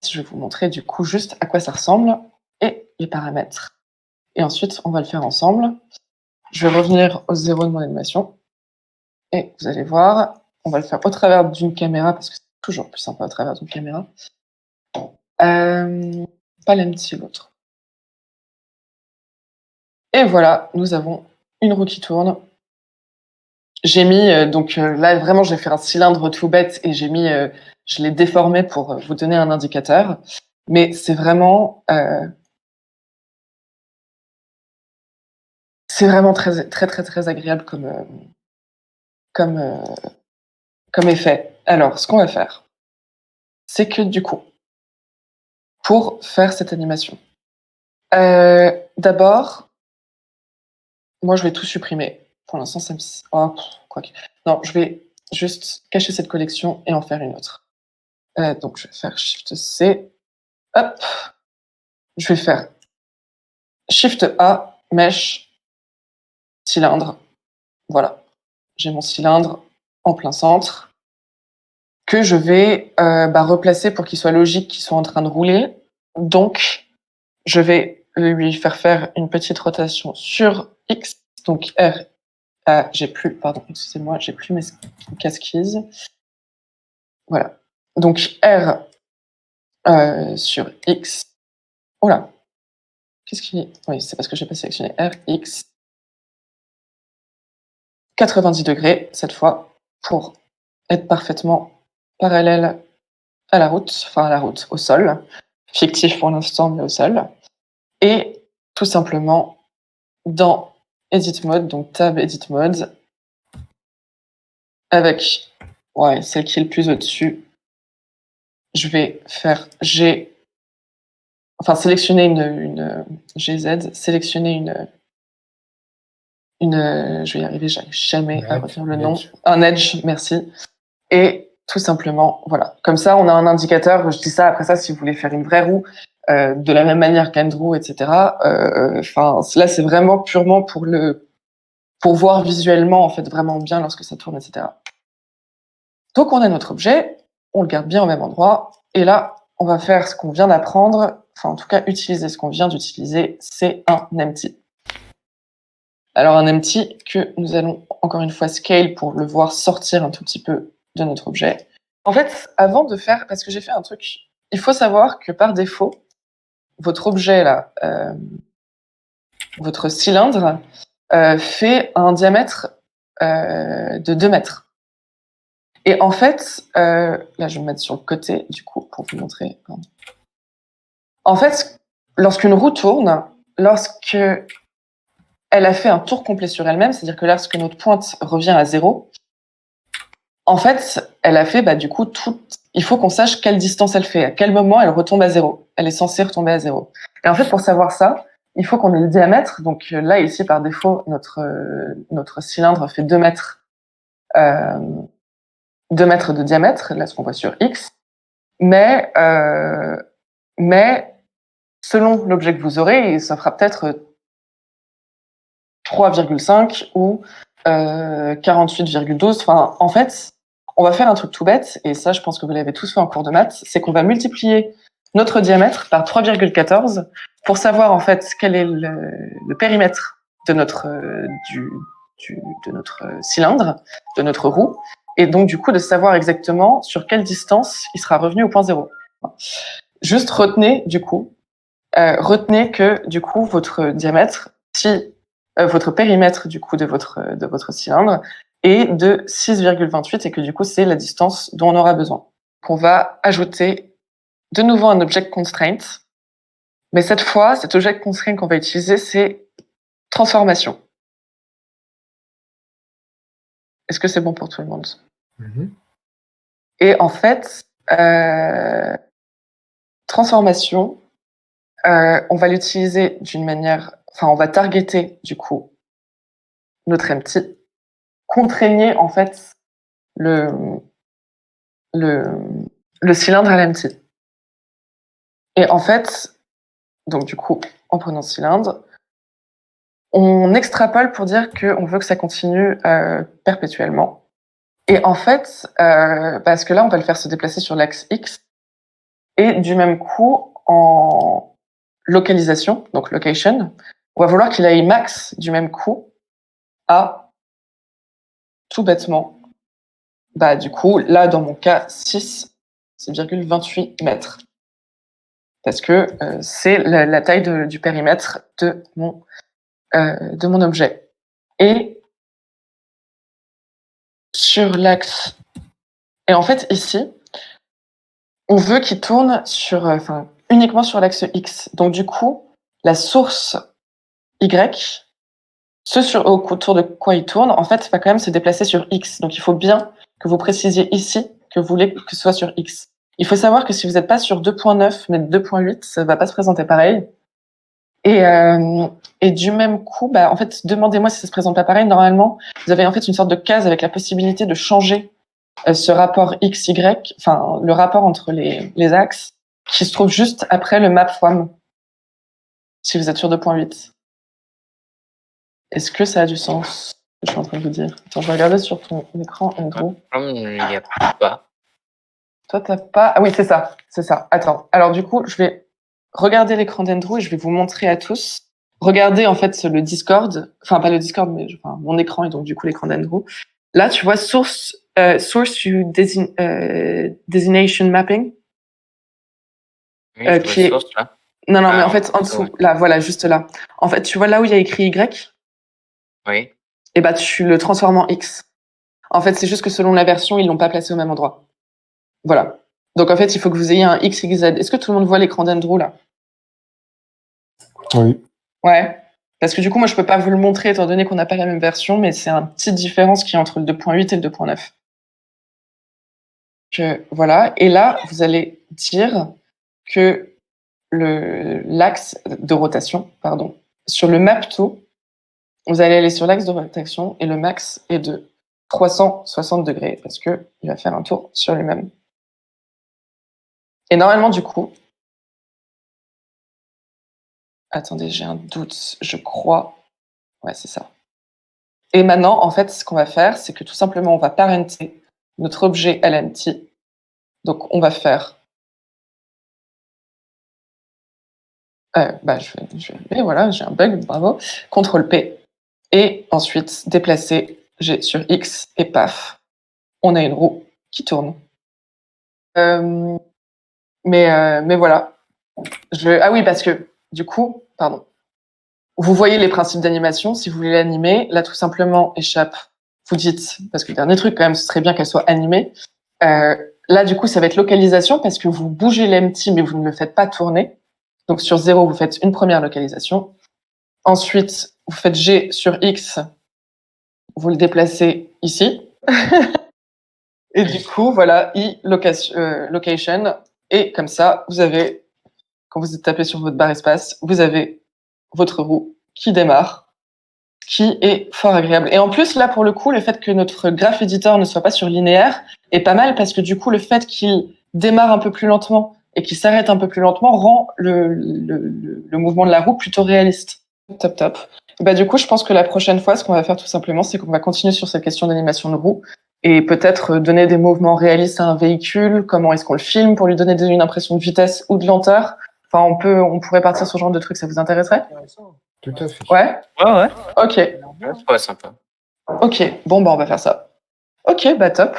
je vais vous montrer du coup juste à quoi ça ressemble et les paramètres. Et ensuite, on va le faire ensemble. Je vais revenir au 0 de mon animation. Et vous allez voir, on va le faire au travers d'une caméra, parce que c'est toujours plus sympa au travers d'une caméra. Pas l'empty, l'autre. Et voilà, nous avons une roue qui tourne. J'ai mis, là vraiment j'ai fait un cylindre tout bête et je l'ai déformé pour vous donner un indicateur. Mais c'est vraiment très, très, très, très agréable comme, comme effet. Alors, ce qu'on va faire, c'est que du coup, pour faire cette animation, d'abord, moi je vais tout supprimer. Pour l'instant, ça me... Oh, quoique. Non, je vais juste cacher cette collection et en faire une autre. Donc, je vais faire Shift-C. Hop. Je vais faire Shift-A, Mesh, cylindre. Voilà. J'ai mon cylindre en plein centre que je vais replacer pour qu'il soit logique qu'il soit en train de rouler. Donc, je vais lui faire une petite rotation sur X. Donc, R. Excusez-moi, j'ai plus mes casquises. Voilà. Donc, R sur X. Oula. Qu'est-ce qu'il est? Oui, c'est parce que j'ai pas sélectionné R, X. 90 degrés, cette fois, pour être parfaitement parallèle à la route, au sol. Fictif pour l'instant, mais au sol. Et tout simplement, dans Edit Mode, donc Tab Edit Mode, avec celle qui est le plus au-dessus, je vais faire sélectionner une GZ, sélectionner je vais y arriver, j'arrive jamais à retenir le nom. Un edge, merci. Et tout simplement, voilà. Comme ça, on a un indicateur. Je dis ça, après ça, si vous voulez faire une vraie roue, de la même manière qu'une roue, etc. Là, c'est vraiment purement pour voir visuellement, en fait, vraiment bien lorsque ça tourne, etc. Donc, on a notre objet, on le garde bien au même endroit. Et là, on va faire ce qu'on vient d'apprendre. Enfin, en tout cas, utiliser ce qu'on vient d'utiliser. C'est un empty. Alors, un empty que nous allons encore une fois scale pour le voir sortir un tout petit peu de notre objet. En fait, avant de faire, parce que j'ai fait un truc, il faut savoir que par défaut, votre objet là, votre cylindre, fait un diamètre de 2 mètres. Et en fait, là je vais me mettre sur le côté du coup pour vous montrer. En fait, lorsqu'une roue tourne, lorsque elle a fait un tour complet sur elle-même, c'est-à-dire que lorsque notre pointe revient à 0, en fait, elle a fait du coup il faut qu'on sache quelle distance elle fait, à quel moment elle retombe à 0. Elle est censée retomber à 0. Et en fait, pour savoir ça, il faut qu'on ait le diamètre. Donc là, ici, par défaut, notre cylindre fait 2 mètres, 2 mètres de diamètre, là, ce qu'on voit sur X. Mais selon l'objet que vous aurez, ça fera peut-être 3,5 ou 48,12. Enfin, en fait, on va faire un truc tout bête, et ça, je pense que vous l'avez tous fait en cours de maths, c'est qu'on va multiplier notre diamètre par 3,14 pour savoir en fait quel est le périmètre de notre cylindre, de notre roue, et donc du coup de savoir exactement sur quelle distance il sera revenu au point zéro. Juste retenez que du coup votre diamètre, votre périmètre du coup de votre cylindre est de 6,28 et que du coup c'est la distance dont on aura besoin. Donc on va ajouter de nouveau un object constraint, mais cette fois cet object constraint qu'on va utiliser c'est transformation. Est-ce que c'est bon pour tout le monde? Et en fait, transformation, on va l'utiliser d'une manière, on va targeter du coup notre empty, contraigner en fait le cylindre à l'empty. Et en fait, donc du coup, en prenant ce cylindre, on extrapole pour dire qu'on veut que ça continue perpétuellement. Et en fait, parce que là, on va le faire se déplacer sur l'axe X, Et du même coup, en localisation, donc location, on va vouloir qu'il aille max du même coup à, tout bêtement, du coup, là, dans mon cas, 6,28 mètres. Parce que c'est la taille du périmètre de mon objet. Et sur l'axe... Et en fait, ici, on veut qu'il tourne uniquement sur l'axe X. Donc du coup, la source Y, autour de quoi il tourne, en fait, va quand même se déplacer sur X. Donc il faut bien que vous précisiez ici que vous voulez que ce soit sur X. Il faut savoir que si vous n'êtes pas sur 2.9 mais 2.8, ça ne va pas se présenter pareil. Et du même coup, en fait, demandez-moi si ça se présente pas pareil. Normalement, vous avez en fait une sorte de case avec la possibilité de changer ce rapport X-Y, enfin le rapport entre les axes, qui se trouve juste après le map from, si vous êtes sur 2.8. Est-ce que ça a du sens, ce que je suis en train de vous dire? Attends, je vais regarder sur ton écran, Andrew. Il n'y a pas. Toi, t'as pas... Ah oui, c'est ça, c'est ça. Attends, alors du coup, je vais regarder l'écran d'Andrew et je vais vous montrer à tous. Regardez en fait le Discord, enfin pas le Discord, mais mon écran et donc du coup l'écran d'Andrew. Là, tu vois source to designation mapping. Oui, Qui est... source, là. Non, mais en fait, en dessous, ouais. Là, voilà, juste là. En fait, tu vois là où il y a écrit Y? Oui. Et tu le transformes en X. En fait, c'est juste que selon la version, ils l'ont pas placé au même endroit. Voilà. Donc en fait, il faut que vous ayez un X, Y, Z. Est-ce que tout le monde voit l'écran d'Andrew là? Oui. Ouais. Parce que du coup, moi, je peux pas vous le montrer étant donné qu'on n'a pas la même version, mais c'est une petite différence qui est entre le 2.8 et le 2.9. Voilà. Et là, vous allez dire que l'axe de rotation, sur le map to, vous allez aller sur l'axe de rotation et le max est de 360 degrés parce que il va faire un tour sur lui-même. Et normalement, du coup, attendez, j'ai un doute, je crois. Ouais, c'est ça. Et maintenant, en fait, ce qu'on va faire, c'est que tout simplement, on va parenter notre objet LNT. Donc, on va faire... Et voilà, j'ai un bug, bravo. CTRL P. Et ensuite, déplacer G sur X et paf, on a une roue qui tourne. Mais voilà. Ah oui, parce que du coup, pardon. Vous voyez les principes d'animation. Si vous voulez l'animer, là, tout simplement, échappe. Vous dites, parce que le dernier truc, quand même, ce serait bien qu'elle soit animée. Là, du coup, ça va être localisation parce que vous bougez l'empty, mais vous ne le faites pas tourner. Donc, sur 0, vous faites une première localisation. Ensuite, vous faites G sur X. Vous le déplacez ici. Et du coup, voilà, location. Et comme ça, vous avez, quand vous êtes tapé sur votre barre espace, vous avez votre roue qui démarre, qui est fort agréable. Et en plus, là, pour le coup, le fait que notre graph editor ne soit pas sur linéaire est pas mal parce que du coup, le fait qu'il démarre un peu plus lentement et qu'il s'arrête un peu plus lentement rend le mouvement de la roue plutôt réaliste. Top. Du coup, je pense que la prochaine fois, ce qu'on va faire tout simplement, c'est qu'on va continuer sur cette question d'animation de roue et peut-être donner des mouvements réalistes à un véhicule. Comment est-ce qu'on le filme pour lui donner une impression de vitesse ou de lenteur? Enfin, on pourrait partir sur ce genre de trucs. Ça vous intéresserait? Tout à fait. Ouais. Ouais. Ok. Ouais, sympa. Ok. Bon, on va faire ça. Ok, top.